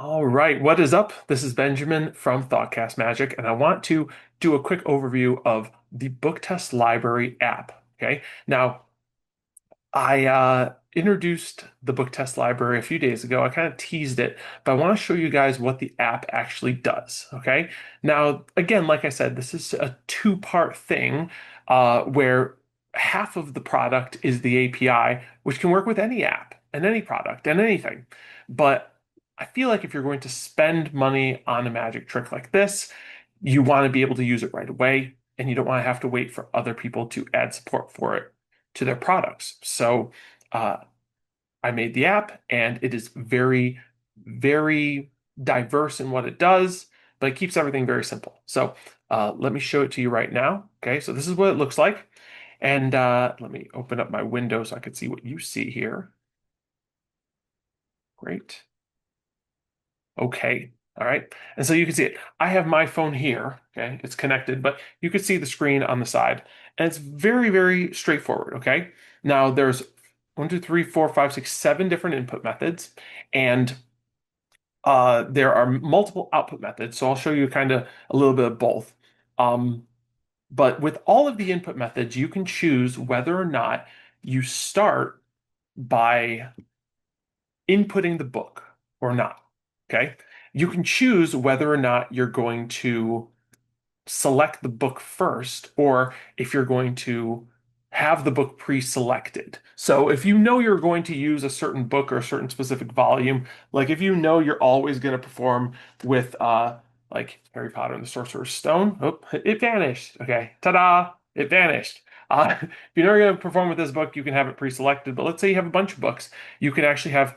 All right, what is up? This is Benjamin from ThoughtCast Magic, and I want to do a quick overview of the Book Test Library app. Okay, now I introduced the Book Test Library a few days ago. I kind of teased it, but I want to show you guys what the app actually does. Okay, now again, like I said, this is a two-part thing where half of the product is the API, which can work with any app and any product and anything, but I feel like if you're going to spend money on a magic trick like this, you want to be able to use it right away, and you don't want to have to wait for other people to add support for it to their products. So uh, I made the app, and it is very, very diverse in what it does, but it keeps everything very simple. So let me show it to you right now. Okay, so this is what it looks like. And let me open up my window so I can see what you see here. Great. Okay. All right. And so you can see it. I have my phone here. Okay. It's connected, but you can see the screen on the side. And it's very, very straightforward. Okay. Now there's one, two, three, four, five, six, seven different input methods. And there are multiple output methods. So I'll show you kind of a little bit of both. Um, but with all of the input methods, you can choose whether or not you start by inputting the book or not. Okay. You can choose whether or not you're going to select the book first or if you're going to have the book pre-selected. So if you know you're going to use a certain book or a certain specific volume, like if you know you're always going to perform with like Harry Potter and the Sorcerer's Stone, oh, it vanished. Okay, ta-da, it vanished. If you know you're going to perform with this book, you can have it pre-selected. But let's say you have a bunch of books, you can actually have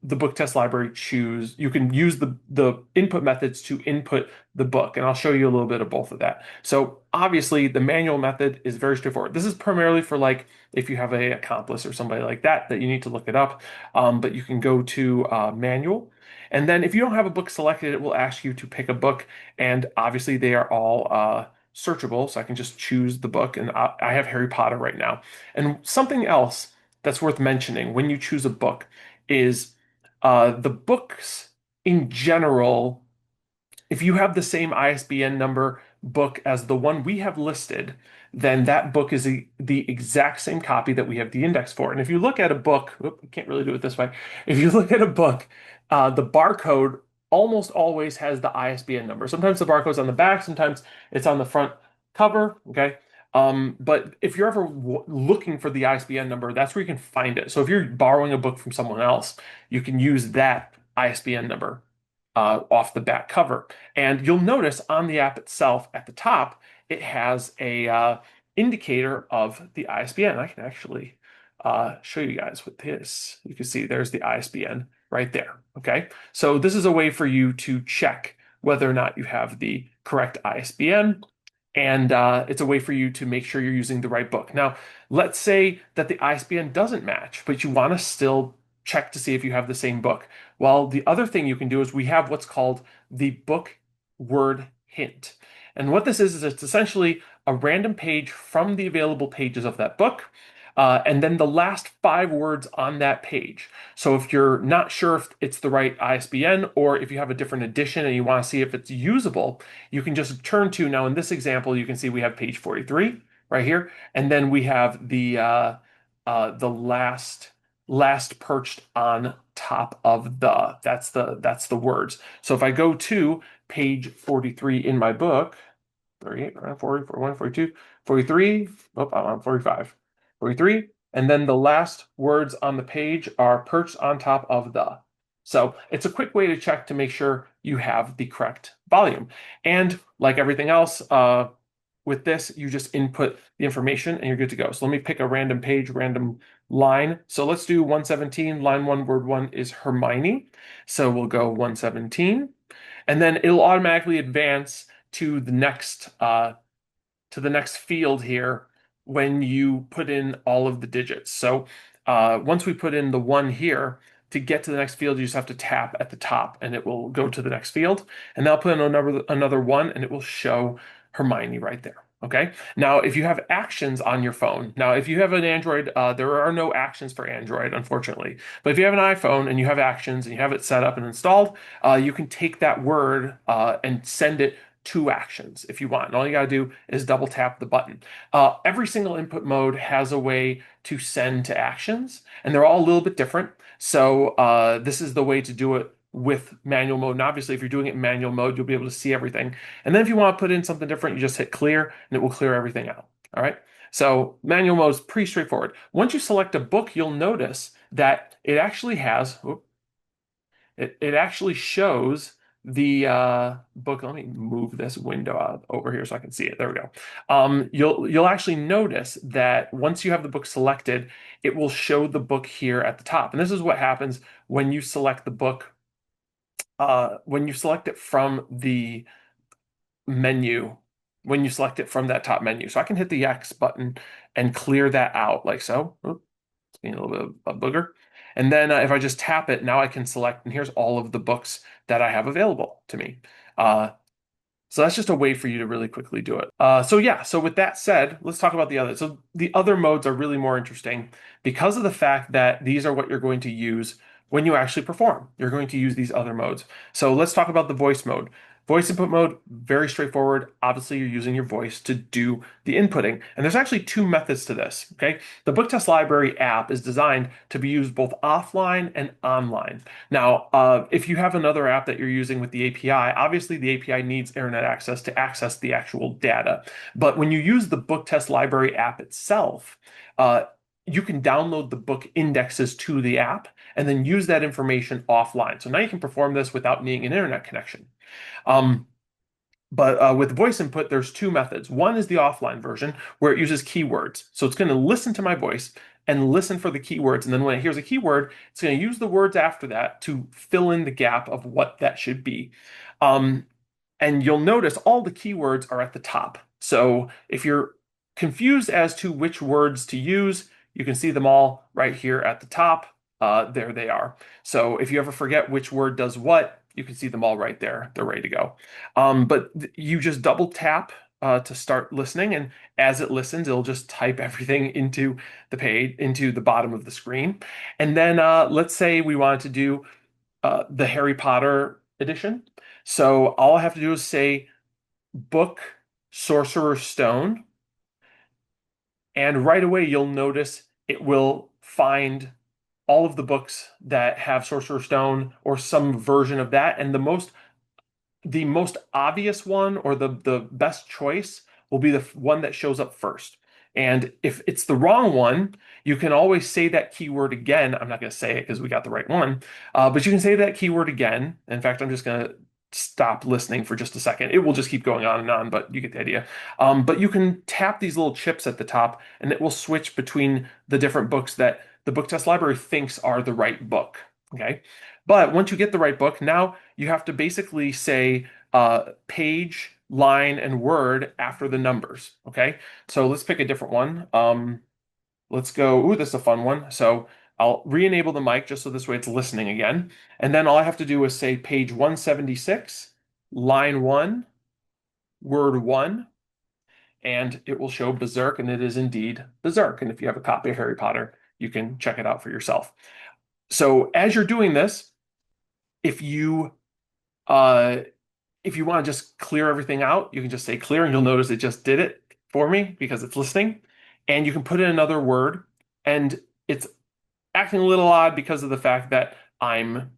the book test library choose. You can use the input methods to input the book, and I'll show you a little bit of both of that. So obviously, the manual method is very straightforward. This is primarily for like if you have a accomplice or somebody like that that you need to look it up. But you can go to manual. And then if you don't have a book selected, it will ask you to pick a book. And obviously, they are all searchable. So I can just choose the book. And I have Harry Potter right now. And something else that's worth mentioning when you choose a book is the books in general, if you have the same ISBN number book as the one we have listed, then that book is the exact same copy that we have the index for. And if you look at a book, I can't really do it this way. If you look at a book, the barcode almost always has the ISBN number. Sometimes the barcode's on the back, sometimes it's on the front cover. Okay. But if you're ever looking for the ISBN number, that's where you can find it. So if you're borrowing a book from someone else, you can use that ISBN number off the back cover. And you'll notice on the app itself at the top, it has a indicator of the ISBN. I can actually show you guys with this. You can see there's the ISBN right there. Okay. So this is a way for you to check whether or not you have the correct ISBN. And it's a way for you to make sure you're using the right book. Now, let's say that the ISBN doesn't match, but you want to still check to see if you have the same book. Well, the other thing you can do is we have what's called the book word hint. And what this is it's essentially a random page from the available pages of that book, and then the last five words on that page. So if you're not sure if it's the right ISBN or if you have a different edition and you want to see if it's usable, you can just turn to, now in this example, you can see we have page 43 right here, and then we have the last perched on top of that's the words. So if I go to page 43 in my book, 38, 40, 41, 42, 43, oh, I'm on 45, 43, and then the last words on the page are perched on top of the. So it's a quick way to check to make sure you have the correct volume. And like everything else, with this, you just input the information and you're good to go. So let me pick a random page, random line. So let's do 117, line one, word one is Hermione. So we'll go 117, and then it'll automatically advance to the next field here when you put in all of the digits. So once we put in the one here, to get to the next field, you just have to tap at the top and it will go to the next field. And then I'll put in another one and it will show Hermione right there. Okay. Now, if you have actions on your phone, now if you have an Android, there are no actions for Android, unfortunately. But if you have an iPhone and you have actions and you have it set up and installed, you can take that word and send it to actions if you want. And all you got to do is double tap the button. Every single input mode has a way to send to actions, and they're all a little bit different. So this is the way to do it with manual mode. And obviously, if you're doing it in manual mode, you'll be able to see everything. And then if you want to put in something different, you just hit clear and it will clear everything out. All right. So manual mode is pretty straightforward. Once you select a book, you'll notice that it actually has, it actually shows the book. Let me move this window out over here so I can see it. There we go. You'll actually notice that once you have the book selected, it will show the book here at the top. And this is what happens when you select the book, when you select it from the menu, when you select it from that top menu. So I can hit the X button and clear that out like so. Oop, it's being a little bit of a booger. And then if I just tap it, now I can select, and here's all of the books that I have available to me. So that's just a way for you to really quickly do it. So yeah, so with that said, let's talk about the other. So the other modes are really more interesting because of the fact that these are what you're going to use when you actually perform. You're going to use these other modes. So let's talk about the voice mode. Voice input mode, very straightforward. Obviously, you're using your voice to do the inputting. And there's actually two methods to this, okay? The Book Test Library app is designed to be used both offline and online. Now, if you have another app that you're using with the API, obviously the API needs internet access to access the actual data. But when you use the Book Test Library app itself, you can download the book indexes to the app and then use that information offline. So now you can perform this without needing an internet connection. Um, but with voice input, there's two methods. One is the offline version where it uses keywords. So it's going to listen to my voice and listen for the keywords. And then when it hears a keyword, it's going to use the words after that to fill in the gap of what that should be. Um, and you'll notice all the keywords are at the top. So if you're confused as to which words to use, you can see them all right here at the top. There they are. So if you ever forget which word does what, you can see them all right there. They're ready to go. But you just double tap to start listening, and as it listens, it'll just type everything into the page, into the bottom of the screen. And then let's say we wanted to do the Harry Potter edition. So all I have to do is say book Sorcerer's Stone, and right away you'll notice it will find all of the books that have Sorcerer's Stone or some version of that. And the most obvious one or the best choice will be the one that shows up first. And if it's the wrong one, you can always say that keyword again. I'm not going to say it because we got the right one, but you can say that keyword again. In fact, I'm just going to stop listening for just a second. It will just keep going on and on, but you get the idea. But you can tap these little chips at the top, and it will switch between the different books that the book test library thinks are the right book. Okay. But once you get the right book, now you have to basically say page, line, and word after the numbers. Okay. So let's pick a different one. Let's go. Ooh, this is a fun one. So I'll re-enable the mic just so this way it's listening again. And then all I have to do is say page 176, line 1, word 1, and it will show Berserk, and it is indeed Berserk. And if you have a copy of Harry Potter, you can check it out for yourself. So as you're doing this, if you uh, if you want to just clear everything out, you can just say clear, and you'll notice it just did it for me because it's listening. And you can put in another word, and it's acting a little odd because of the fact that I'm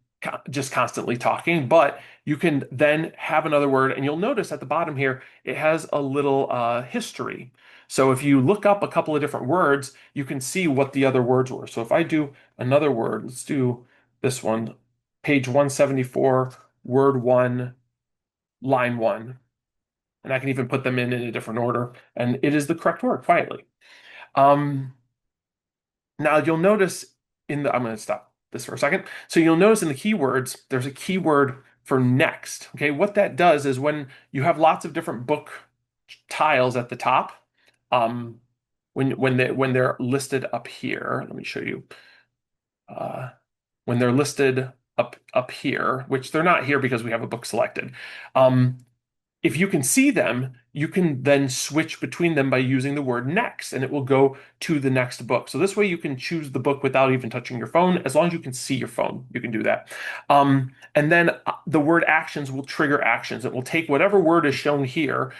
just constantly talking, but you can then have another word, and you'll notice at the bottom here, it has a little history. So if you look up a couple of different words, you can see what the other words were. So if I do another word, let's do this one, page 174, word 1, line 1. And I can even put them in a different order, and it is the correct word, quietly. Um, Now you'll notice I'm going to stop this for a second. So you'll notice in the keywords, there's a keyword for next. Okay, what that does is when you have lots of different book tiles at the top, um, when they're listed up here, let me show you. Uh, when they're listed up here, which they're not here because we have a book selected. Um, if you can see them, you can then switch between them by using the word next, and it will go to the next book. So this way you can choose the book without even touching your phone. As long as you can see your phone, you can do that. And then the word actions will trigger actions. It will take whatever word is shown here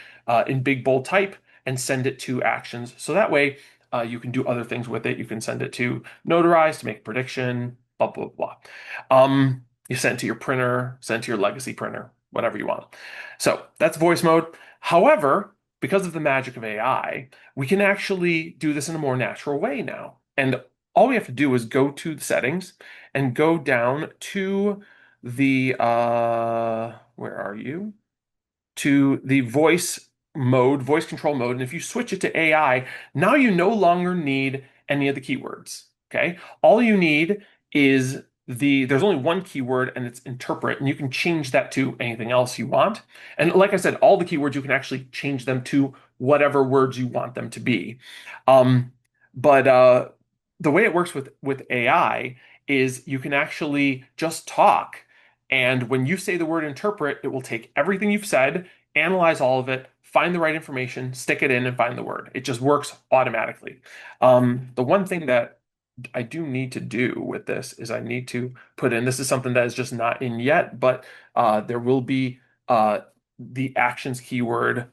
in big bold type and send it to actions. So that way you can do other things with it. You can send it to Notarize to make a prediction, blah, blah, blah. You send it to your printer, send it to your legacy printer, whatever you want. So that's voice mode. However, because of the magic of AI, we can actually do this in a more natural way now. And all we have to do is go to the settings and go down to the where are you? To the voice mode, voice control mode. And if you switch it to AI, now you no longer need any of the keywords. Okay. All you need is there's only one keyword and it's interpret, and you can change that to anything else you want. And like I said, all the keywords, you can actually change them to whatever words you want them to be. But the way it works with AI is you can actually just talk. And when you say the word interpret, it will take everything you've said, analyze all of it, find the right information, stick it in, and find the word. It just works automatically. The one thing that I do need to do with this is I need to put in, this is something that is just not in yet, but there will be the actions keyword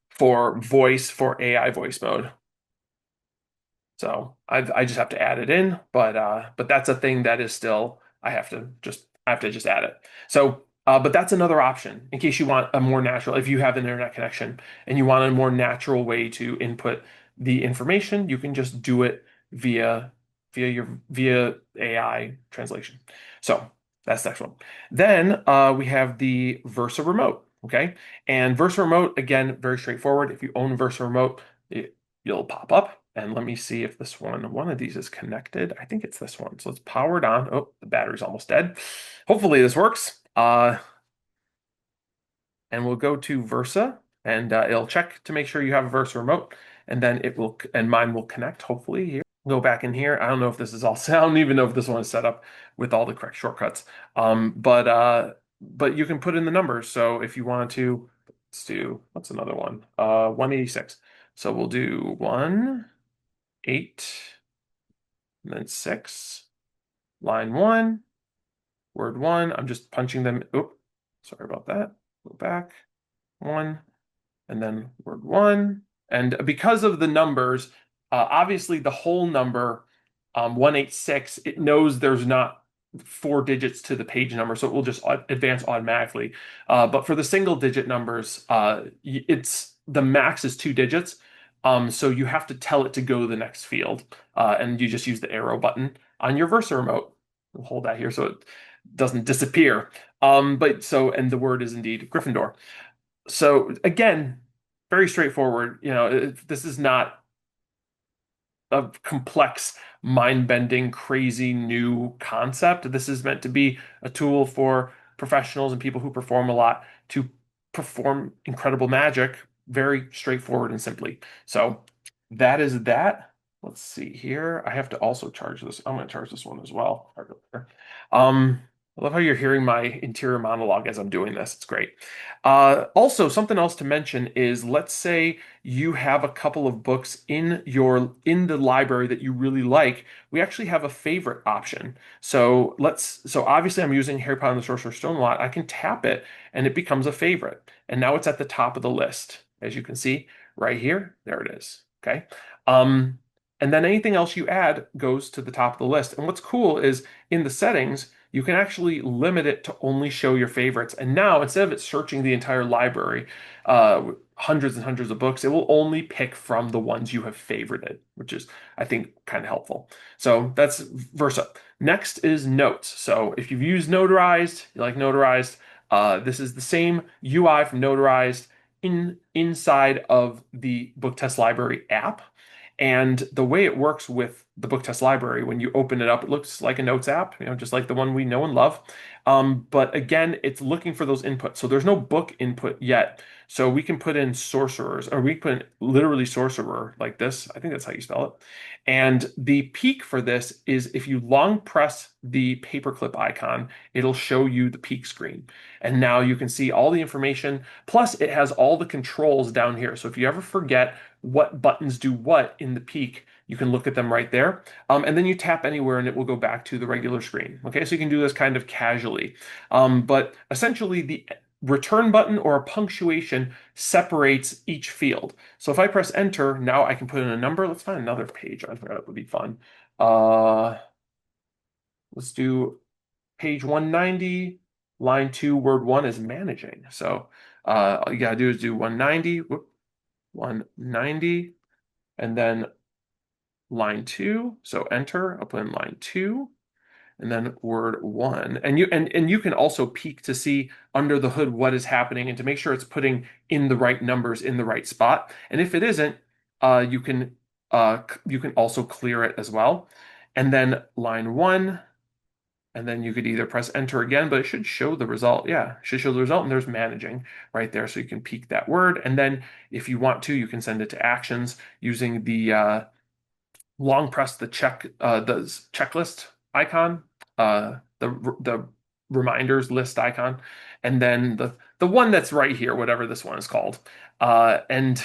for voice for AI voice mode. So I just have to add it in, but that's a thing that is still I have to just add it. So but that's another option in case you want a more natural, if you have an internet connection and you want a more natural way to input the information, you can just do it via AI translation. So that's the next one. Then we have the Versa Remote. Okay. And Versa Remote, again, very straightforward. If you own Versa Remote, you'll pop up. And let me see if one of these is connected. I think it's this one. So it's powered on. Oh, the battery's almost dead. Hopefully this works. And we'll go to Versa and it'll check to make sure you have a Versa remote. And then and mine will connect hopefully here. Go back in here. I don't know if this is all, I don't even know if this one is set up with all the correct shortcuts. But you can put in the numbers. So if you wanted to, let's do, what's another one? 186. So we'll do 1, 8, and then 6, line 1, word 1. I'm just punching them. Oh, sorry about that. Go back. 1, and then word 1. And because of the numbers, obviously the whole number, 186, it knows there's not 4 digits to the page number, so it will just advance automatically. But for the single digit numbers, it's the max is 2 digits. So you have to tell it to go to the next field, and you just use the arrow button on your Versa remote. We'll hold that here so it doesn't disappear. And the word is indeed Gryffindor. So again, very straightforward. This is not a complex, mind-bending, crazy new concept. This is meant to be a tool for professionals and people who perform a lot to perform incredible magic very straightforward and simply. So that is that. Let's see here. I have to also charge this. I'm going to charge this one as well. I love how you're hearing my interior monologue as I'm doing this. It's great. Also, something else to mention is, let's say you have a couple of books in the library that you really like. We actually have a favorite option. So obviously I'm using Harry Potter and the Sorcerer's Stone a lot. I can tap it and it becomes a favorite. And now it's at the top of the list. As you can see right here, there it is. Okay. And then anything else you add goes to the top of the list. And what's cool is in the settings, you can actually limit it to only show your favorites. And now, instead of it searching the entire library, hundreds and hundreds of books, it will only pick from the ones you have favorited, which is, I think, kind of helpful. So that's Versa. Next is Notes. So if you've used Notarized, you like Notarized, this is the same UI from Notarized inside of the Book Test Library app. And the way it works with the Book Test Library, when you open it up, it looks like a Notes app, just like the one we know and love. But again, it's looking for those inputs. So there's no book input yet. So we can put in sorcerers, or we put in literally sorcerer like this. I think that's how you spell it. And the peek for this is if you long press the paperclip icon, it'll show you the peek screen. And now you can see all the information. Plus, it has all the controls down here. So if you ever forget what buttons do what in the peek, you can look at them right there. And then you tap anywhere and it will go back to the regular screen. Okay, so you can do this kind of casually. But essentially, the return button or a punctuation separates each field. So if I press enter, now I can put in a number. Let's find another page. I thought it would be fun. Uh, let's do page 190, line 2, word 1 is managing. So all you gotta do is do 190, 190, and then line 2. So enter, I'll put in line 2, and then word 1. And you can also peek to see under the hood what is happening and to make sure it's putting in the right numbers in the right spot. And if it isn't, you can also clear it as well. And then line 1, and then you could either press enter again, but it should show the result. Yeah, it should show the result, and there's managing right there. So you can peek that word. And then if you want to, you can send it to actions using the long press the checklist icon, the reminders list icon, and then the one that's right here, whatever this one is called, and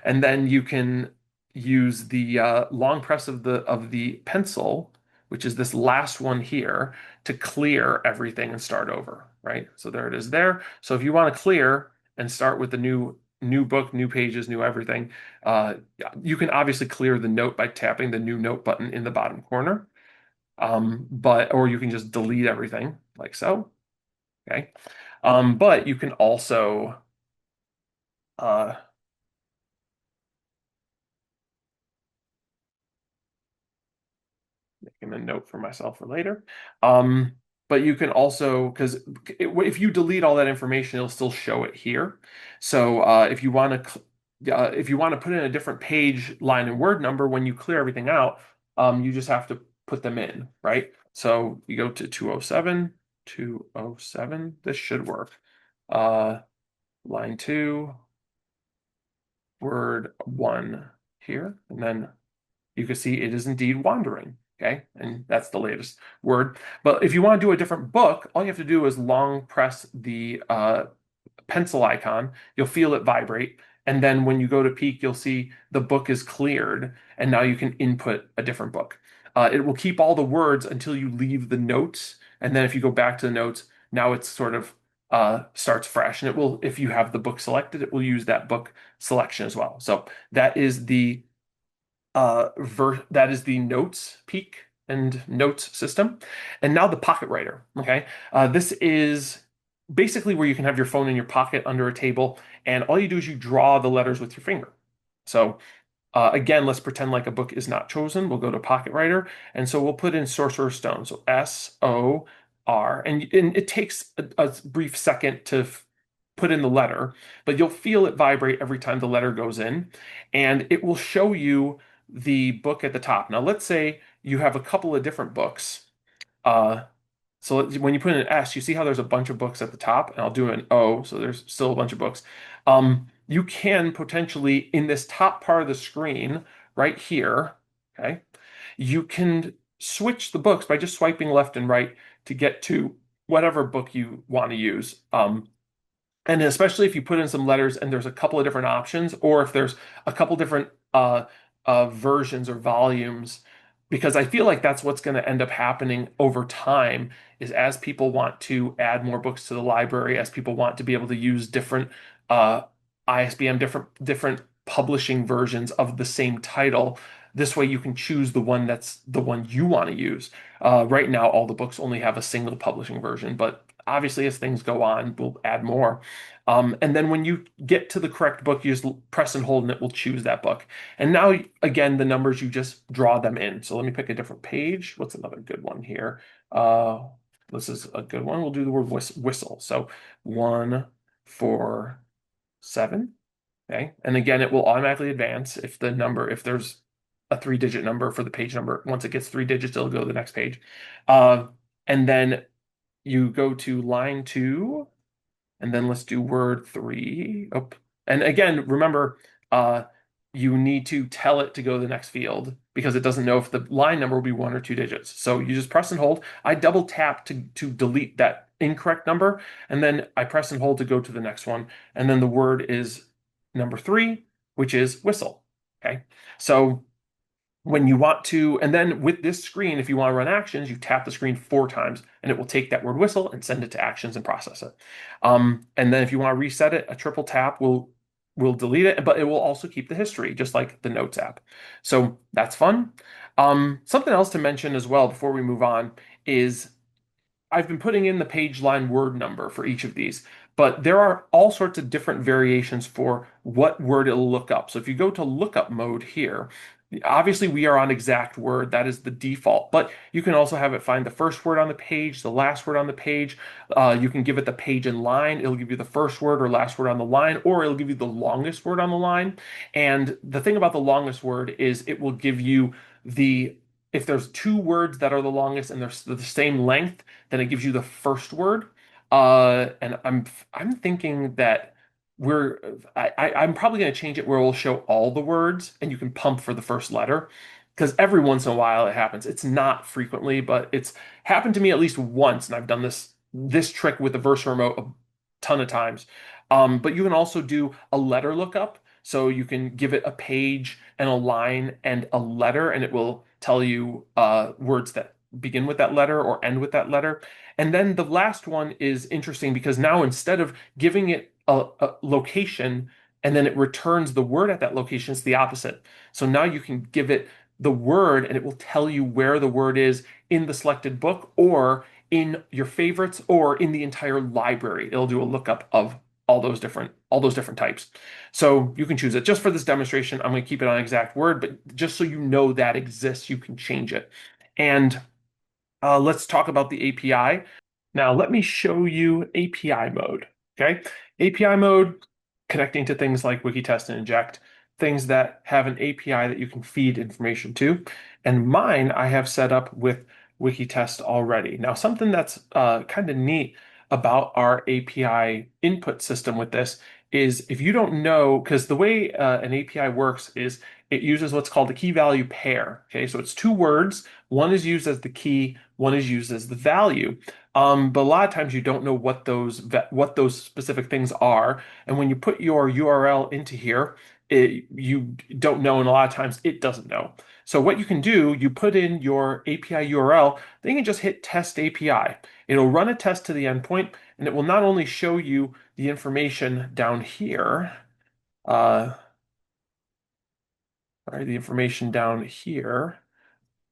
and then you can use the long press of the pencil, which is this last one here, to clear everything and start over. Right, so there it is there. So if you want to clear and start with the new book, new pages, new everything. You can obviously clear the note by tapping the new note button in the bottom corner. Or you can just delete everything like so. Okay. But you can also uh, making a note for myself for later. Um, but you can also, because if you delete all that information, it'll still show it here. So if you want to put in a different page, line, and word number when you clear everything out, you just have to put them in, right? So you go to 207, 207. This should work. Uh, line 2, word 1 here, and then you can see it is indeed wandering. Okay, and that's the latest word. But if you want to do a different book, all you have to do is long press the pencil icon. You'll feel it vibrate. And then when you go to peek, you'll see the book is cleared. And now you can input a different book. It will keep all the words until you leave the notes. And then if you go back to the notes, now it's sort of starts fresh. And it will, if you have the book selected, it will use that book selection as well. So that is the notes peek and notes system. And now the pocket writer. Okay. This is basically where you can have your phone in your pocket under a table, and all you do is you draw the letters with your finger. So again, let's pretend like a book is not chosen. We'll go to Pocket Writer, and so we'll put in Sorcerer's Stone. So SOR, and it takes a brief second to put in the letter, but you'll feel it vibrate every time the letter goes in, and it will show you the book at the top. Now, let's say you have a couple of different books. Uh, so when you put in an S, you see how there's a bunch of books at the top, and I'll do an O, so there's still a bunch of books. You can potentially, in this top part of the screen, right here, okay, you can switch the books by just swiping left and right to get to whatever book you want to use. And especially if you put in some letters and there's a couple of different options, or if there's a couple different versions or volumes, because I feel like that's what's going to end up happening over time is as people want to add more books to the library, as people want to be able to use different uh, ISBN, different publishing versions of the same title. This way you can choose the one that's the one you want to use. Right now, all the books only have a single publishing version, but obviously as things go on, we'll add more. And then when you get to the correct book, you just press and hold and it will choose that book. And now, again, the numbers, you just draw them in. So let me pick a different page. What's another good one here? Uh, this is a good one. We'll do the word whistle. So 1, 4, 7. Okay. And again, it will automatically advance if there's a 3-digit number for the page number. Once it gets 3 digits, it'll go to the next page. Uh, and then you go to line 2, and then let's do word 3. Oh, and again, remember, uh, you need to tell it to go to the next field because it doesn't know if the line number will be 1 or 2 digits. So you just press and hold. I double tap to delete that incorrect number, and then I press and hold to go to the next one. And then the word is number 3, which is whistle. Okay. So when you want to, and then with this screen, if you want to run actions, you tap the screen 4 times and it will take that word whistle and send it to actions and process it. And then if you want to reset it, a triple tap will delete it, but it will also keep the history, just like the Notes app. So that's fun. Something else to mention as well before we move on is I've been putting in the page line word number for each of these, but there are all sorts of different variations for what word it'll look up. So if you go to lookup mode here, obviously we are on exact word. That is the default, but you can also have it find the first word on the page, the last word on the page. You can give it the page and line. It'll give you the first word or last word on the line, or it'll give you the longest word on the line. And the thing about the longest word is it will give you the if there's 2 words that are the longest and they're the same length, then it gives you the first word. And I'm thinking that we're I'm probably going to change it where we'll show all the words and you can pump for the first letter because every once in a while it happens. It's not frequently, but it's happened to me at least once, and I've done this trick with the verse remote a ton of times. But you can also do a letter lookup. So you can give it a page and a line and a letter, and it will tell you words that begin with that letter or end with that letter. And then the last one is interesting because now instead of giving it a location and then it returns the word at that location, it's the opposite. So now you can give it the word and it will tell you where the word is in the selected book or in your favorites or in the entire library. It'll do a lookup of all those different types. So you can choose it. Just for this demonstration, I'm going to keep it on exact word, but just so you know that exists, you can change it. And let's talk about the API. Now, let me show you API mode. Okay. API mode, connecting to things like Wikitest and Inject, things that have an API that you can feed information to. And mine, I have set up with Wikitest already. Now, something that's kind of neat about our API input system with this is if you don't know, because the way an API works is it uses what's called a key value pair. Okay, so it's 2 words. One is used as the key, one is used as the value. But a lot of times you don't know what those specific things are, and when you put your URL into here, you don't know, and a lot of times it doesn't know. So what you can do, you put in your API URL, then you can just hit test API. It'll run a test to the endpoint, and it will not only show you the information down here, uh, sorry, the information down here,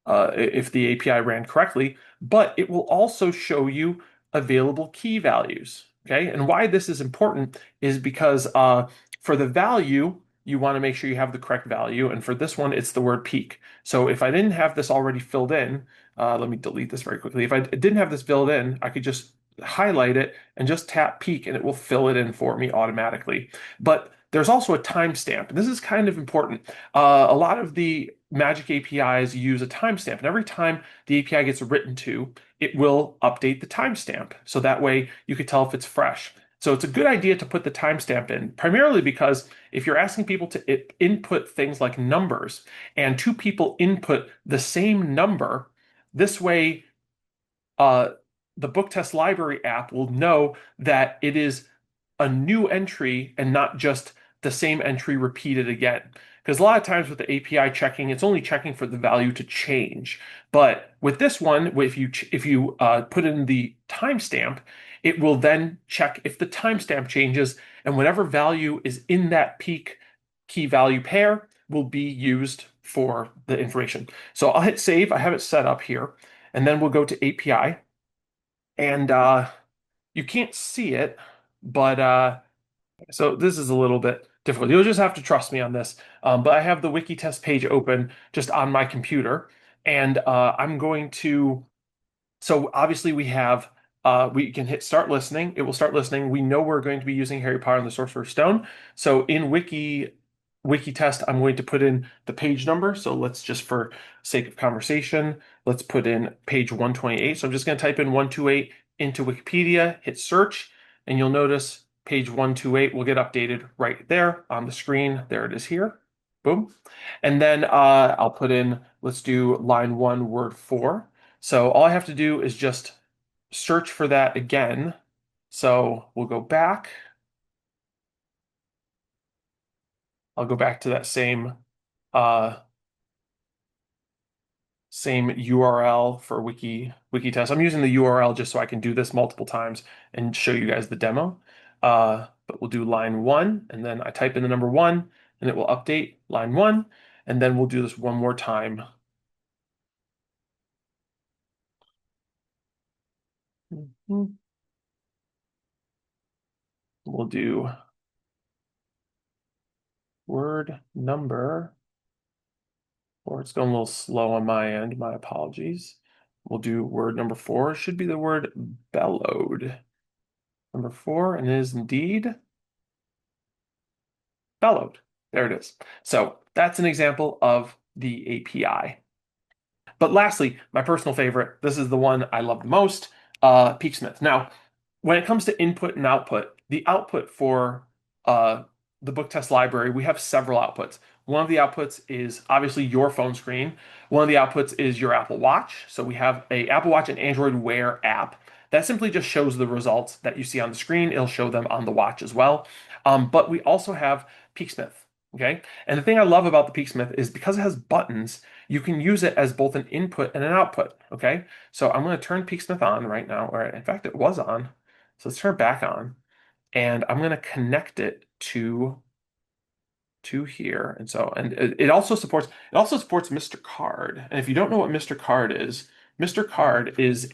if the API ran correctly, but it will also show you available key values. Okay, and why this is important is because for the value, you want to make sure you have the correct value, and for this one, it's the word peak. So if I didn't have this already filled in, let me delete this very quickly. If I didn't have this filled in, I could just highlight it and just tap peak, and it will fill it in for me automatically. But there's also a timestamp, and this is kind of important. A lot of the Magic APIs use a timestamp, and every time the API gets written to, it will update the timestamp. So that way you could tell if it's fresh. So it's a good idea to put the timestamp in, primarily because if you're asking people to input things like numbers and 2 people input the same number, this way uh, the book test library app will know that it is a new entry and not just the same entry repeated again. Because a lot of times with the API checking, it's only checking for the value to change. But with this one, if you put in the timestamp, it will then check if the timestamp changes, and whatever value is in that peak key value pair will be used for the information. So I'll hit save. I have it set up here, and then we'll go to API, and you can't see it, but so this is a little bit difficult. You'll just have to trust me on this. But I have the Wikitest page open just on my computer, and I'm going to. So obviously we can hit start listening. It will start listening. We know we're going to be using Harry Potter and the Sorcerer's Stone. So in Wiki Wikitest, I'm going to put in the page number. So let's just, for sake of conversation, let's put in page 128. So I'm just going to type in 128 into Wikipedia, hit search, and you'll notice page 128 will get updated right there on the screen. There it is here. Boom. And then I'll put in, let's do line one, word four. So all I have to do is just search for that again. So we'll go back. I'll go back to that uh, same URL for Wikitest. I'm using the URL just so I can do this multiple times and show you guys the demo. But we'll do line one, and then I type in the number one, and it will update line one, and then we'll do this one more time. Mhm. We'll do word number, or it's going a little slow on my end. My apologies. We'll do word number four. It should be the word bellowed. Number four, and it is indeed bellowed. There it is. So that's an example of the API. But lastly, my personal favorite, this is the one I love the most, Peaksmith. Now, when it comes to input and output, the output for uh, the book test library, we have several outputs. One of the outputs is obviously your phone screen. One of the outputs is your Apple Watch. So we have a Apple Watch and Android Wear app that simply just shows the results that you see on the screen. It'll show them on the watch as well. But we also have Peaksmith. Okay. And the thing I love about the Peaksmith is because it has buttons, you can use it as both an input and an output. Okay. So I'm going to turn Peaksmith on right now, or in fact, it was on. So let's turn it back on, and I'm going to connect it to here. And so, and it also supports Mr. Card. And if you don't know what Mr. Card is, Mr. Card is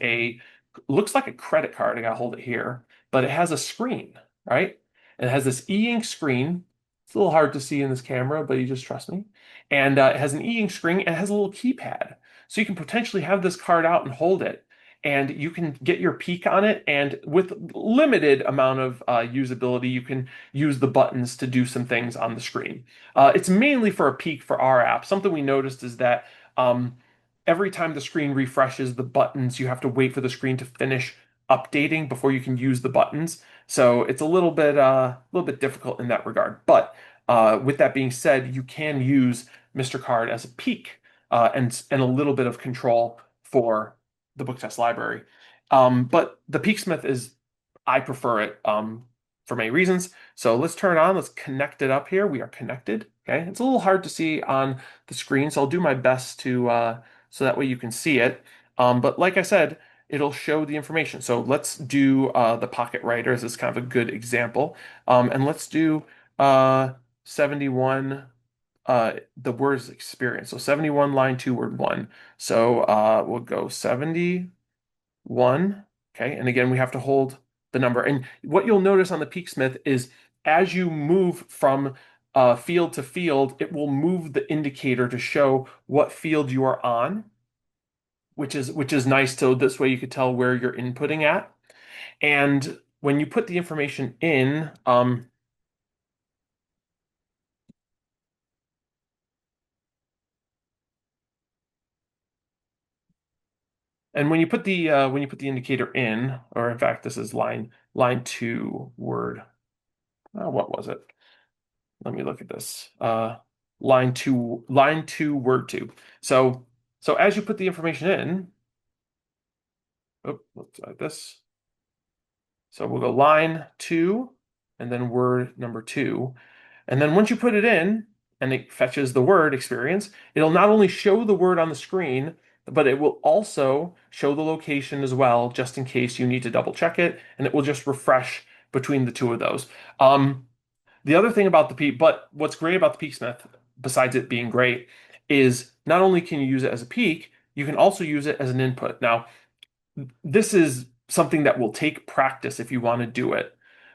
looks like a credit card. I gotta hold it here, but it has a screen, right? And it has this e-ink screen. It's a little hard to see in this camera, but you just trust me. And it has an e-ink screen and it has a little keypad. So you can potentially have this card out and hold it, and you can get your peek on it. And with limited amount of usability, you can use the buttons to do some things on the screen. It's mainly for a peek for our app. Something we noticed is that every time the screen refreshes, the buttons, you have to wait for the screen to finish updating before you can use the buttons. So it's a little bit difficult in that regard. But with that being said, you can use Mr. Card as a peek and a little bit of control for the book test library. But the Peaksmith is, I prefer it for many reasons. So let's turn it on. Let's connect it up here. We are connected. Okay. It's a little hard to see on the screen, so I'll do my best to so that way you can see it. But like I said, it'll show the information. So let's do the Pocket Writers as kind of a good example. And let's do 71 the words experience. So 71 line 2 word 1. So we'll go 71. Okay, and again we have to hold the number. And what you'll notice on the Peaksmith is as you move from field to field, it will move the indicator to show what field you are on, which is nice. So this way you could tell where you're inputting at. And when you put the information in, and when you put the indicator in, or in fact, this is line two word. What was it? Let me look at this. Line two, word two. So as you put the information in, oh, let's like this. So we'll go line two, and then word number two. And then once you put it in and it fetches the word experience, it'll not only show the word on the screen, but it will also show the location as well, just in case you need to double check it, and it will just refresh between the two of those. The other thing about the Peak, but what's great about the Peaksmith, besides it being great, is not only can you use it as a peak, you can also use it as an input. Now, this is something that will take practice if you want to do it,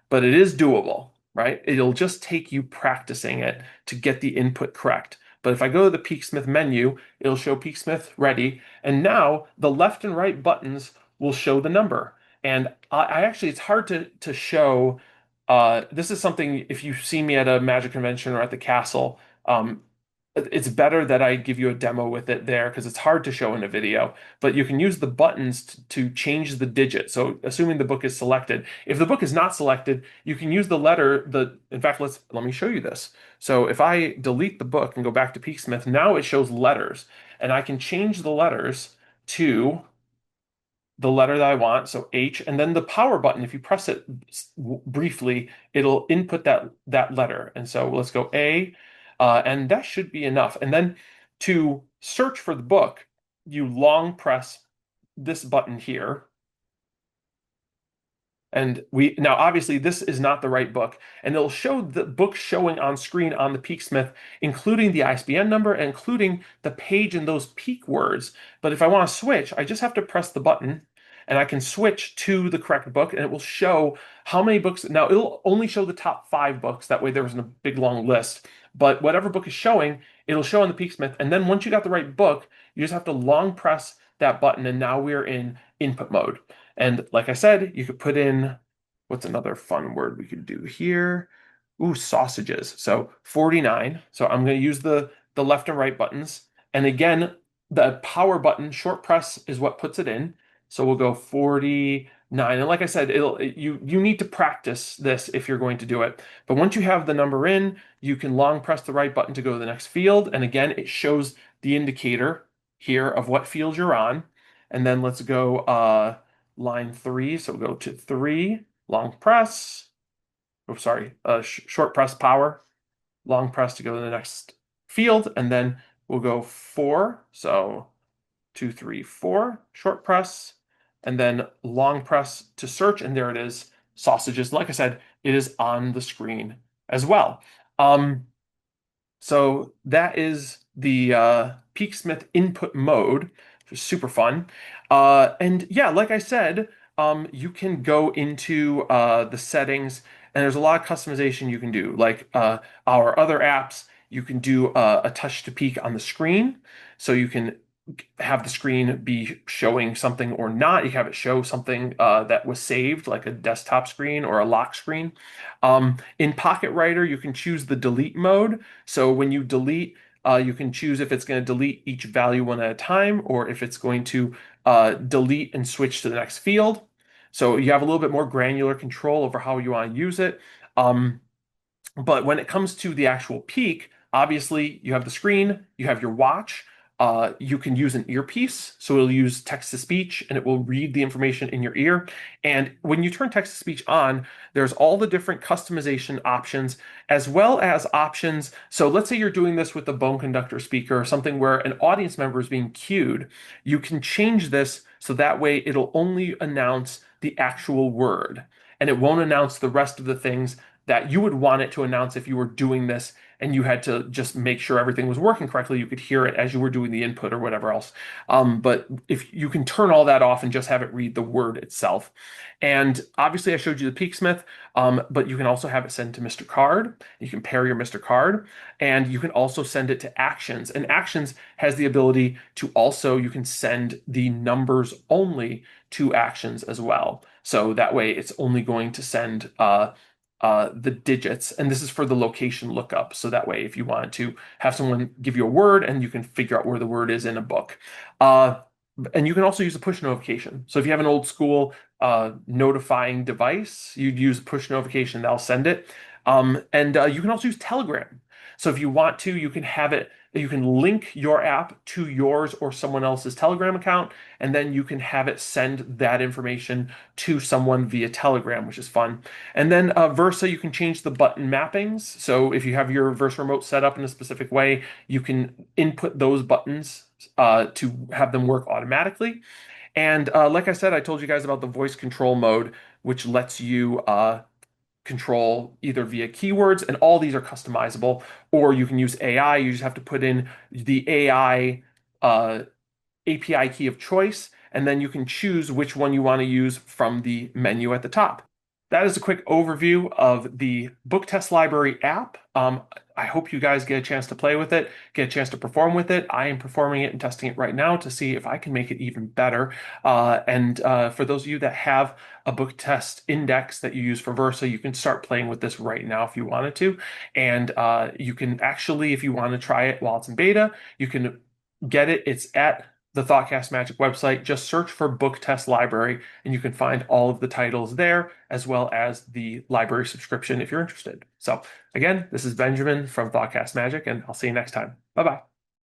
but it is doable, right? It'll just take you practicing it to get the input correct. But if I go to the Peaksmith menu, it'll show Peaksmith ready. And now the left and right buttons will show the number. And I actually, it's hard to show. This is something, if you see me at a magic convention or at the castle, It's better that I give you a demo with it there because it's hard to show in a video, but you can use the buttons to change the digit. So assuming the book is selected, if the book is not selected, you can use in fact, let me show you this. So if I delete the book and go back to Peaksmith, now it shows letters and I can change the letters to the letter that I want, so H, and then the power button, if you press it briefly, it'll input that letter. And so let's go A, and that should be enough. And then to search for the book, you long press this button here, and we now obviously this is not the right book, and it'll show the book showing on screen on the Peaksmith, including the ISBN number and including the page and those peak words. But if I want to switch, I just have to press the button and I can switch to the correct book and it will show how many books. Now it'll only show the top 5 books. That way there isn't a big long list. But whatever book is showing, it'll show on the Peaksmith. And then once you got the right book, you just have to long press that button and now we're in input mode. And like I said, you could put in, what's another fun word we could do here? Ooh, sausages. So 49. So I'm going to use the left and right buttons. And again, the power button, short press is what puts it in. So we'll go 49. And like I said, you need to practice this if you're going to do it. But once you have the number in, you can long press the right button to go to the next field. And again, it shows the indicator here of what field you're on. And then let's go line 3. So we'll go to 3, long press. Oh, sorry, short press power, long press to go to the next field, and then we'll go 4. So 2, 3, 4, short press, and then long press to search, and there it is, sausages. Like I said, it is on the screen as well. So that is the Peaksmith input mode, which is super fun. And yeah, like I said, you can go into the settings, and there's a lot of customization you can do. Like our other apps, you can do a touch to peek on the screen, so you can have the screen be showing something or not. You have it show something that was saved, like a desktop screen or a lock screen. In Pocket Writer, you can choose the delete mode. So when you delete, you can choose if it's going to delete each value one at a time or if it's going to delete and switch to the next field. So you have a little bit more granular control over how you want to use it. But when it comes to the actual peak, obviously you have the screen, you have your watch. You can use an earpiece, so it'll use text to speech and it will read the information in your ear. And when you turn text to speech on, there's all the different customization options as well as options. So let's say you're doing this with the Bone Conductor speaker or something where an audience member is being cued. You can change this so that way it'll only announce the actual word and it won't announce the rest of the things that you would want it to announce if you were doing this and you had to just make sure everything was working correctly. You could hear it as you were doing the input or whatever else. But if you can turn all that off and just have it read the word itself. And obviously I showed you the Peaksmith, but you can also have it send to Mr. Card. You can pair your Mr. Card and you can also send it to Actions. And Actions has the ability to also, you can send the numbers only to Actions as well. So that way it's only going to send the digits, and this is for the location lookup. So that way, if you wanted to have someone give you a word and you can figure out where the word is in a book. And you can also use a push notification. So if you have an old school notifying device, you'd use push notification, that'll send it. And you can also use Telegram. So if you want to, you can have it, you can link your app to yours or someone else's Telegram account, and then you can have it send that information to someone via Telegram, which is fun. And then Versa, you can change the button mappings. So if you have your Versa remote set up in a specific way, you can input those buttons to have them work automatically. And like I said, I told you guys about the voice control mode, which lets you control either via keywords, and all these are customizable, or you can use AI. You just have to put in the AI API key of choice, and then you can choose which one you want to use from the menu at the top. that is a quick overview of the Book Test Library app. I hope you guys get a chance to play with it, get a chance to perform with it. I am performing it and testing it right now to see if I can make it even better. And for those of you that have a book test index that you use for Versa, you can start playing with this right now if you wanted to. And you can actually, if you want to try it while it's in beta, you can get it. It's at the ThoughtCast Magic website. Just search for Book Test Library, and you can find all of the titles there, as well as the library subscription if you're interested. So, again, this is Benjamin from ThoughtCast Magic, and I'll see you next time. Bye bye.